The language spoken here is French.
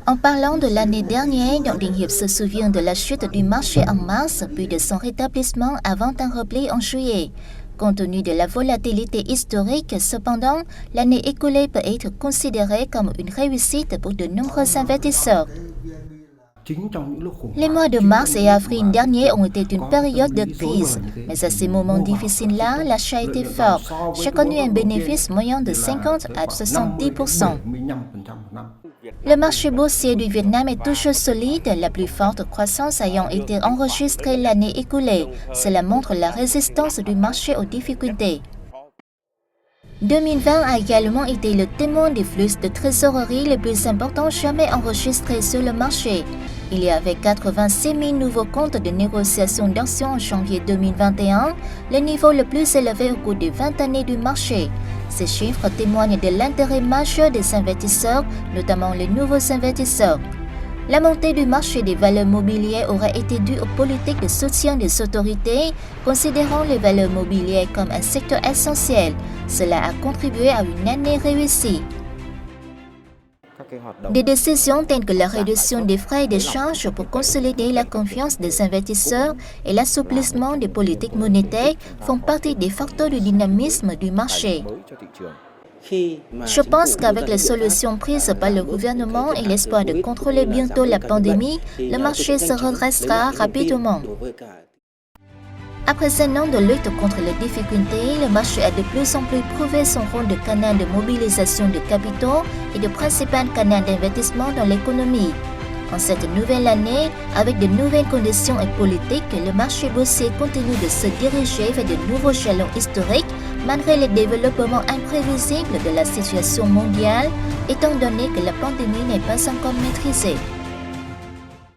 En parlant de l'année dernière, Dong Dinh-Hiệp se souvient de la chute du marché en mars, puis de son rétablissement avant un repli en juillet. Compte tenu de la volatilité historique, cependant, l'année écoulée peut être considérée comme une réussite pour de nombreux investisseurs. Les mois de mars et avril dernier ont été une période de crise, mais à ces moments difficiles-là, l'achat était fort. J'ai connu un bénéfice moyen de 50 à 70%. Le marché boursier du Vietnam est toujours solide, la plus forte croissance ayant été enregistrée l'année écoulée. Cela montre la résistance du marché aux difficultés. 2020 a également été le témoin des flux de trésorerie les plus importants jamais enregistrés sur le marché. Il y avait 86 000 nouveaux comptes de négociation d'actions en janvier 2021, le niveau le plus élevé au cours des 20 années du marché. Ces chiffres témoignent de l'intérêt majeur des investisseurs, notamment les nouveaux investisseurs. La montée du marché des valeurs mobilières aurait été due aux politiques de soutien des autorités, considérant les valeurs mobilières comme un secteur essentiel. Cela a contribué à une année réussie. Des décisions telles que la réduction des frais d'échange pour consolider la confiance des investisseurs et l'assouplissement des politiques monétaires font partie des facteurs du dynamisme du marché. Je pense qu'avec les solutions prises par le gouvernement et l'espoir de contrôler bientôt la pandémie, le marché se redressera rapidement. Après un an de lutte contre les difficultés, le marché a de plus en plus prouvé son rôle de canal de mobilisation de capitaux et de principal canal d'investissement dans l'économie. En cette nouvelle année, avec de nouvelles conditions et politiques, le marché boursier continue de se diriger vers de nouveaux jalons historiques malgré les développements imprévisibles de la situation mondiale, étant donné que la pandémie n'est pas encore maîtrisée.